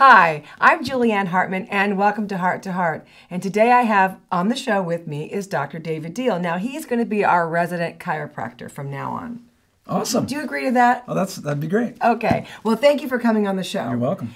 Hi, I'm Julianne Hartman, and welcome to Heart to Heart. And today I have on the show with me is Dr. David Deal. Now, he's going to be our resident chiropractor from now on. Awesome. Do you agree to that? Oh, that'd be great. Okay. Well, thank you for coming on the show. You're welcome.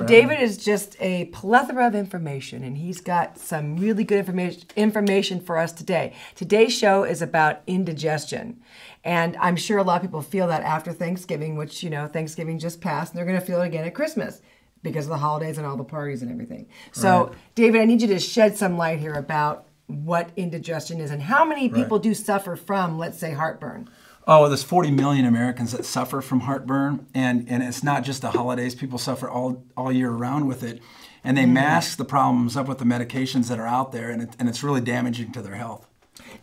David is just a plethora of information, and he's got some really good information for us today. Today's show is about indigestion. And I'm sure a lot of people feel that after Thanksgiving, which, you know, Thanksgiving just passed, and they're going to feel it again at Christmas because of the holidays and all the parties and everything. So, Right. David, I need you to shed some light here about what indigestion is and how many people do suffer from, let's say, heartburn. Oh, there's 40 million Americans that suffer from heartburn, and it's not just the holidays. People suffer all year round with it, and they mask the problems up with the medications that are out there, and it's really damaging to their health.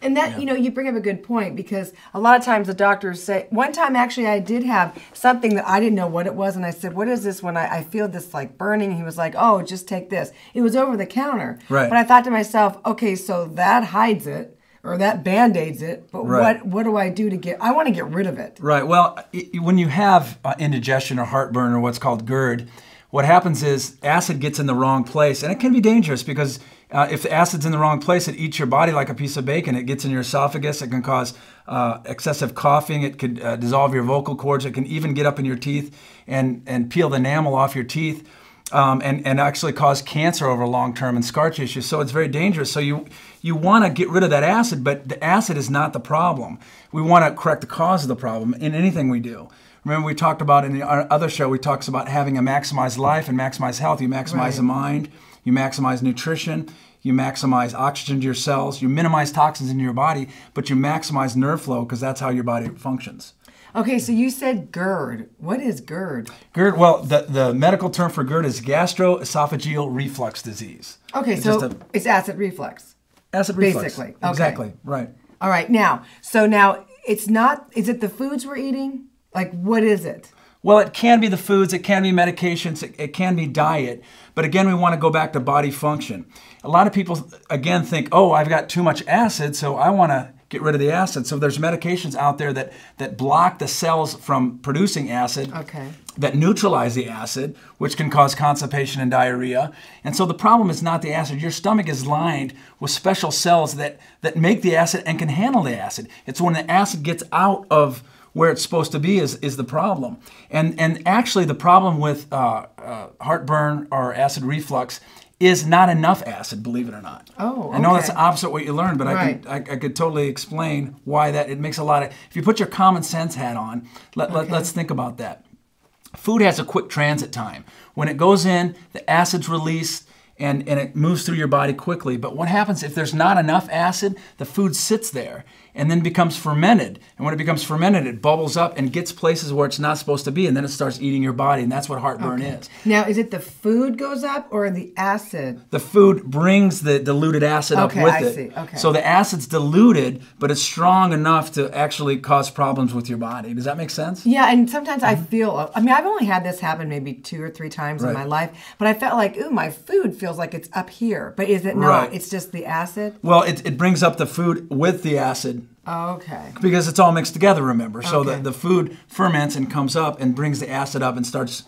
And that, you know, you bring up a good point, because a lot of times the doctors say, one time actually I did have something that I didn't know what it was, and I said, what is this when I feel this like burning? And he was like, oh, just take this. It was over the counter. Right. But I thought to myself, okay, so that hides it, or that Band-Aids it, but what do I do to I want to get rid of it. Right. Well, when you have indigestion or heartburn or what's called GERD, what happens is acid gets in the wrong place, and it can be dangerous because if the acid's in the wrong place, it eats your body like a piece of bacon. It gets in your esophagus. It can cause excessive coughing. It could dissolve your vocal cords. It can even get up in your teeth and peel the enamel off your teeth. And actually cause cancer over long term and scar tissue. So it's very dangerous. So you want to get rid of that acid, but the acid is not the problem. We want to correct the cause of the problem in anything we do. Remember, we talked about in our other show, we talked about having a maximized life and maximize health. You maximize the mind, you maximize nutrition, you maximize oxygen to your cells, you minimize toxins in your body, but you maximize nerve flow because that's how your body functions. Okay, so you said GERD. What is GERD? GERD, well, the medical term for GERD is gastroesophageal reflux disease. Okay, so it's acid reflux. Acid reflux. Basically. Okay. Exactly, right. All right, now it's not, is it the foods we're eating? Like, what is it? Well, it can be the foods, it can be medications, it can be diet. But again, we want to go back to body function. A lot of people, again, think, oh, I've got too much acid, so I want to get rid of the acid. So there's medications out there that block the cells from producing acid, that neutralize the acid, which can cause constipation and diarrhea. And so the problem is not the acid. Your stomach is lined with special cells that make the acid and can handle the acid. It's when the acid gets out of where it's supposed to be is the problem. And actually the problem with heartburn or acid reflux is not enough acid, believe it or not. Oh, okay. I know that's the opposite of what you learned, but I could totally explain why that. It makes a lot of, if you put your common sense hat on, let's think about that. Food has a quick transit time. When it goes in, the acid's released, and it moves through your body quickly. But what happens if there's not enough acid? The food sits there and then becomes fermented. And when it becomes fermented, it bubbles up and gets places where it's not supposed to be, and then it starts eating your body, and that's what heartburn is. Now, is it the food goes up or the acid? The food brings the diluted acid up with it. I see. Okay. So the acid's diluted, but it's strong enough to actually cause problems with your body. Does that make sense? Yeah, and sometimes I feel, I mean, I've only had this happen maybe 2 or 3 times in my life, but I felt like, ooh, my food feels like it's up here. But is it not? Right. It's just the acid? Well, it brings up the food with the acid. Okay. Because it's all mixed together, remember. So the food ferments and comes up and brings the acid up and starts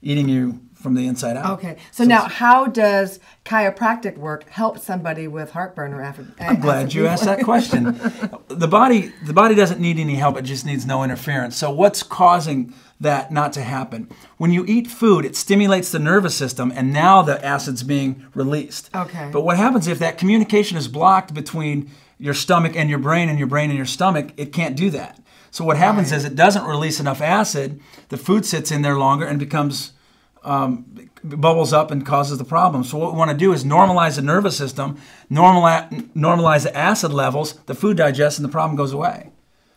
eating you from the inside out. Okay. So now, how does chiropractic work help somebody with heartburn or acid? I'm glad you asked that question. The body doesn't need any help. It just needs no interference. So what's causing that not to happen? When you eat food, it stimulates the nervous system, and now the acid's being released. Okay. But what happens if that communication is blocked between your stomach and your brain and your brain and your stomach? It can't do that. So what happens is it doesn't release enough acid, the food sits in there longer and becomes, bubbles up and causes the problem. So what we want to do is normalize the nervous system, normalize the acid levels, the food digests, and the problem goes away.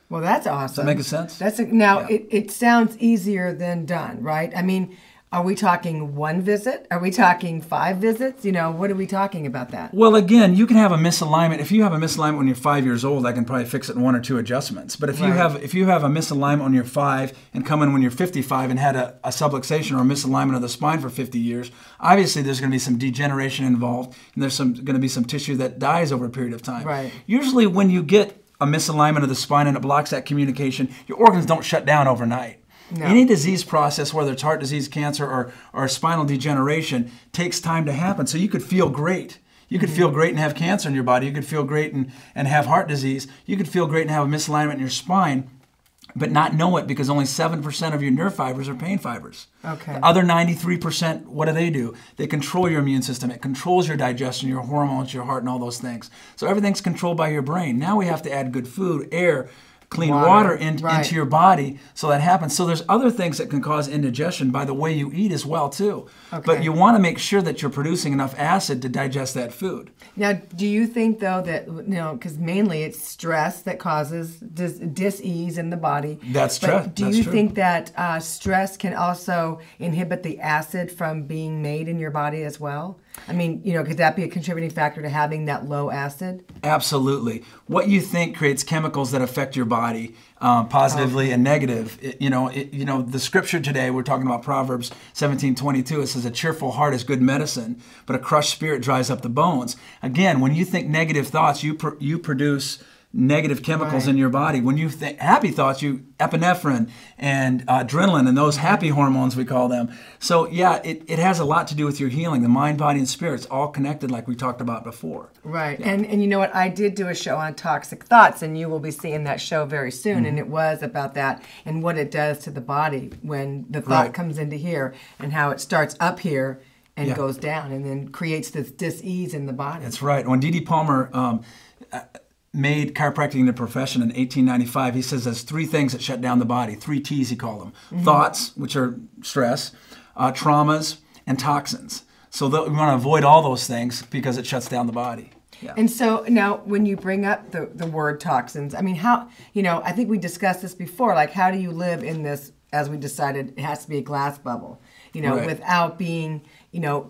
Well, that's awesome. Does that make sense? It sounds easier than done, right? I mean, are we talking 1 visit? Are we talking 5 visits? You know, what are we talking about that? Well, again, you can have a misalignment. If you have a misalignment when you're 5 years old, I can probably fix it in 1 or 2 adjustments. But if you have a misalignment when you're 5 and come in when you're 55 and had a subluxation or a misalignment of the spine for 50 years, obviously there's going to be some degeneration involved, and there's going to be some tissue that dies over a period of time. Right. Usually when you get a misalignment of the spine and it blocks that communication, your organs don't shut down overnight. No. Any disease process, whether it's heart disease, cancer, or spinal degeneration, takes time to happen. So you could feel great. You could feel great and have cancer in your body. You could feel great and have heart disease. You could feel great and have a misalignment in your spine, but not know it because only 7% of your nerve fibers are pain fibers. Okay. The other 93%, what do? They control your immune system. It controls your digestion, your hormones, your heart, and all those things. So everything's controlled by your brain. Now we have to add good food, air, clean water into your body so that happens. So there's other things that can cause indigestion by the way you eat as well too. Okay. But you want to make sure that you're producing enough acid to digest that food. Now, do you think though that, because mainly it's stress that causes dis-ease in the body. That's true. Do you think that stress can also inhibit the acid from being made in your body as well? I mean, could that be a contributing factor to having that low acid? Absolutely. What you think creates chemicals that affect your body positively and negative. The scripture today, we're talking about Proverbs 17:22. It says, "A cheerful heart is good medicine, but a crushed spirit dries up the bones." Again, when you think negative thoughts, you produce negative chemicals in your body. When you think happy thoughts, you epinephrine and adrenaline and those happy hormones, we call them. So yeah, it has a lot to do with your healing. The mind, body, and spirit. It's all connected like we talked about before. Right. Yeah. And you know what? I did do a show on toxic thoughts, and you will be seeing that show very soon. And it was about that and what it does to the body when the thought comes into here and how it starts up here and goes down and then creates this dis-ease in the body. That's right. When D.D. Palmer made chiropractic a profession in 1895, he says there's 3 things that shut down the body. 3 T's, he called them. Thoughts, which are stress, traumas, and toxins. So we want to avoid all those things because it shuts down the body. Yeah. And so now when you bring up the word toxins, I mean, how, I think we discussed this before, like how do you live in this, as we decided it has to be a glass bubble, without being,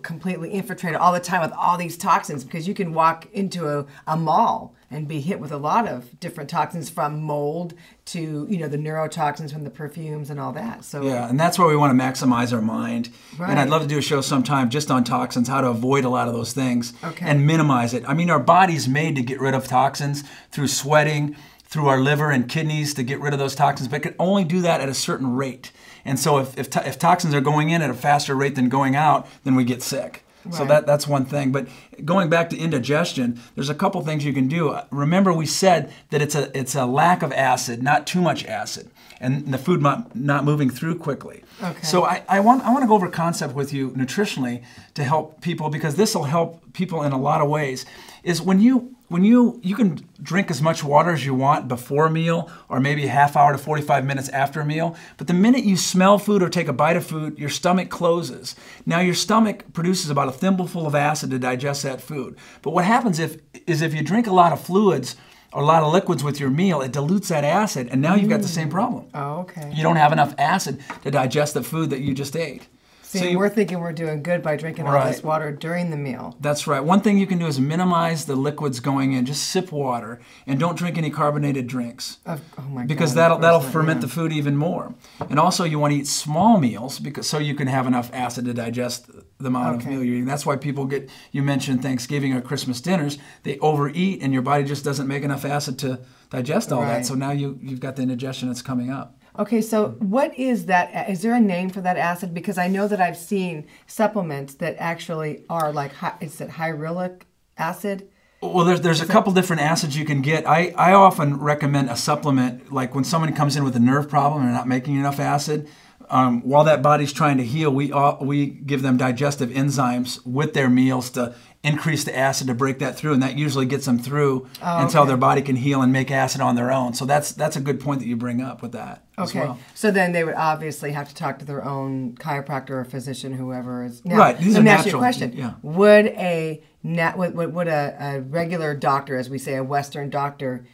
completely infiltrated all the time with all these toxins, because you can walk into a mall and be hit with a lot of different toxins, from mold to, the neurotoxins from the perfumes and all that. So yeah, and that's where we want to maximize our mind. Right. And I'd love to do a show sometime just on toxins, how to avoid a lot of those things and minimize it. I mean, our body's made to get rid of toxins through sweating, through our liver and kidneys to get rid of those toxins, but it can only do that at a certain rate. And so if toxins are going in at a faster rate than going out, then we get sick. Right. So that's one thing. But going back to indigestion, there's a couple things you can do. Remember, we said that it's a lack of acid, not too much acid, and the food not moving through quickly. Okay. So I want to go over a concept with you nutritionally to help people, because this will help people in a lot of ways. Is when you can drink as much water as you want before a meal, or maybe a half hour to 45 minutes after a meal, but the minute you smell food or take a bite of food, your stomach closes. Now your stomach produces about a thimbleful of acid to digest that food. But what happens if you drink a lot of fluids or a lot of liquids with your meal, it dilutes that acid, and now you've got the same problem. Oh, okay. You don't have enough acid to digest the food that you just ate. See, we're thinking we're doing good by drinking all this water during the meal. That's right. One thing you can do is minimize the liquids going in. Just sip water and don't drink any carbonated drinks. Oh my God. Because that'll ferment the food even more. And also you want to eat small meals so you can have enough acid to digest the amount of meal you're eating. That's why people you mentioned Thanksgiving or Christmas dinners, they overeat and your body just doesn't make enough acid to digest all that. So now you've got the indigestion that's coming up. Okay, so what is that? Is there a name for that acid? Because I know that I've seen supplements that actually are like, is it hyaluronic acid? Well, there's a couple different acids you can get. I often recommend a supplement, like when someone comes in with a nerve problem and they're not making enough acid. While that body's trying to heal, we give them digestive enzymes with their meals to increase the acid to break that through, and that usually gets them through until their body can heal and make acid on their own. So that's a good point that you bring up with that as well. So then they would obviously have to talk to their own chiropractor or physician, whoever is. Now, right. These are natural. Let me ask you a question. Yeah. Would a regular doctor, as we say, a Western doctor,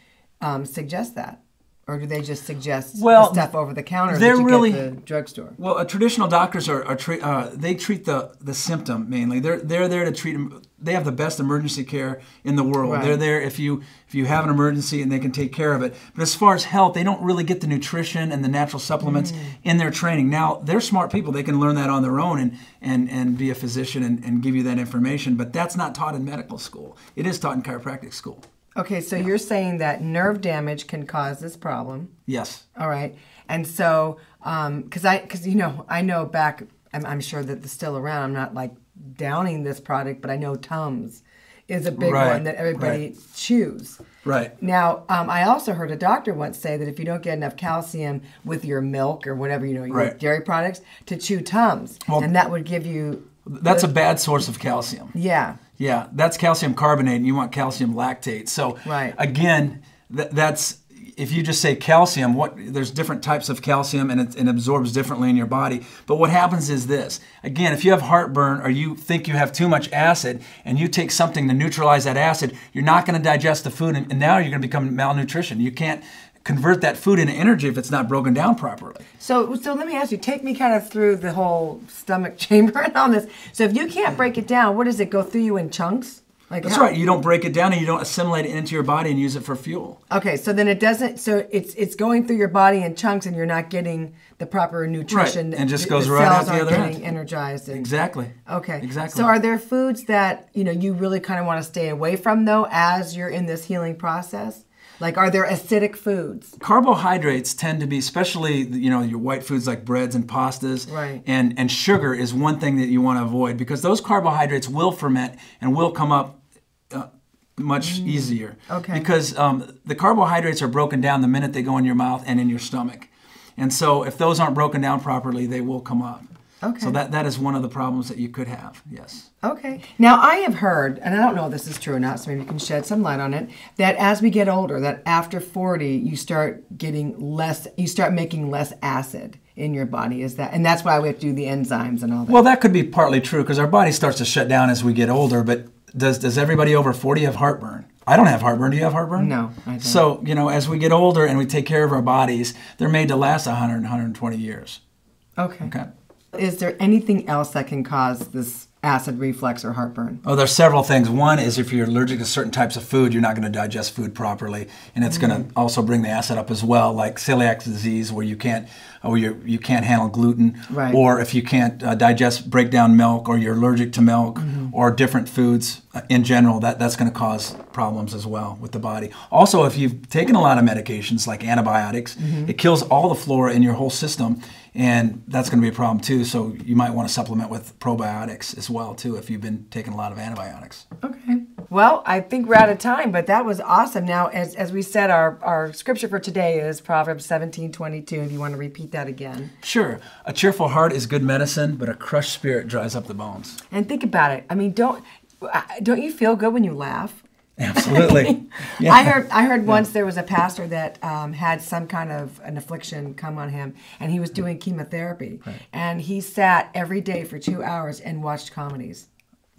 suggest that? Or do they just suggest the stuff over the counter that you get at the drugstore? Well, traditional doctors they treat the symptom mainly. They're there to treat them. They have the best emergency care in the world. Right. They're there if you have an emergency, and they can take care of it. But as far as health, they don't really get the nutrition and the natural supplements in their training. Now, they're smart people. They can learn that on their own and be a physician and give you that information. But that's not taught in medical school. It is taught in chiropractic school. Okay, so you're saying that nerve damage can cause this problem. Yes. All right. And so Because I know back, I'm sure that it's still around. I'm not like downing this product, but I know Tums is a big one that everybody chews. Right. Now, I also heard a doctor once say that if you don't get enough calcium with your milk or whatever, your dairy products, to chew Tums. Well, and that would give you... That's a bad source of calcium. Yeah. Yeah, that's calcium carbonate, and you want calcium lactate. So, again, that's... If you just say calcium, there's different types of calcium and it absorbs differently in your body. But what happens is this. Again, if you have heartburn or you think you have too much acid and you take something to neutralize that acid, you're not going to digest the food and now you're going to become malnutrition. You can't convert that food into energy if it's not broken down properly. So let me ask you, take me kind of through the whole stomach chamber and all this. So if you can't break it down, what does it go through you in chunks? That's right. You don't break it down and you don't assimilate it into your body and use it for fuel. Okay, so then it doesn't. So it's going through your body in chunks, and you're not getting the proper nutrition. Right, and just goes right out the other end. Cells aren't getting energized. Exactly. Okay. Exactly. So are there foods that you really kind of want to stay away from though, as you're in this healing process? Like, are there acidic foods? Carbohydrates tend to be, especially your white foods like breads and pastas, and sugar is one thing that you want to avoid because those carbohydrates will ferment and will come up much easier. Okay. Because the carbohydrates are broken down the minute they go in your mouth and in your stomach, and so if those aren't broken down properly, they will come up. Okay. So that is one of the problems that you could have. Yes. Okay. Now I have heard, and I don't know if this is true or not, so maybe you can shed some light on it, that as we get older, that after 40, you start making less acid in your body. Is that, and that's why we have to do the enzymes and all that? Well, that could be partly true because our body starts to shut down as we get older, but does everybody over 40 have heartburn? I don't have heartburn. Do you have heartburn? No, I don't. So, as we get older and we take care of our bodies, they're made to last 100, 120 years. Okay. Is there anything else that can cause this acid reflux or heartburn? Oh, there's several things. One is if you're allergic to certain types of food, you're not going to digest food properly, and it's going to also bring the acid up as well, like celiac disease, where you can't handle gluten, or if you can't break down milk, or you're allergic to milk, or different foods in general, that's going to cause problems as well with the body. Also, if you've taken a lot of medications like antibiotics, it kills all the flora in your whole system, and that's going to be a problem too. So you might want to supplement with probiotics as well too if you've been taking a lot of antibiotics. Okay. Well, I think we're out of time, but that was awesome. Now, as we said, our scripture for today is Proverbs 17:22. If you want to repeat that again. Sure. A cheerful heart is good medicine, but a crushed spirit dries up the bones. And think about it. I mean, don't you feel good when you laugh? Absolutely. Yeah. I heard once there was a pastor that had some kind of an affliction come on him, and he was doing chemotherapy, and he sat every day for 2 hours and watched comedies.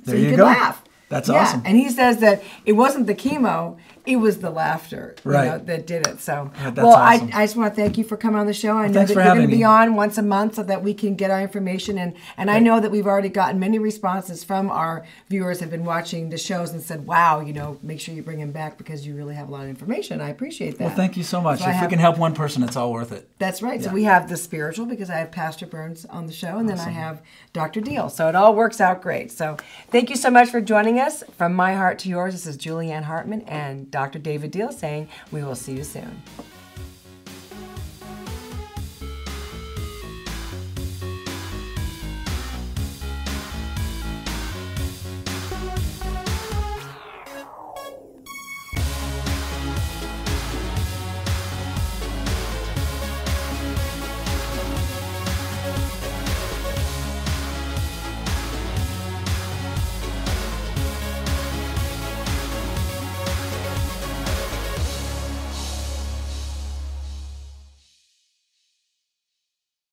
So he could laugh. That's awesome. And he says that it wasn't the chemo, it was the laughter that did it. So, that's awesome. I just want to thank you for coming on the show. I know that you're going to be on once a month so that we can get our information. And I know that we've already gotten many responses from our viewers have been watching the shows and said, wow, make sure you bring him back because you really have a lot of information. I appreciate that. Well, thank you so much. If we can help one person, it's all worth it. That's right. So we have the spiritual because I have Pastor Burns on the show, and then I have Dr. Deal. So it all works out great. So thank you so much for joining us. From my heart to yours, this is Julianne Hartman and Dr. David Deal saying we will see you soon.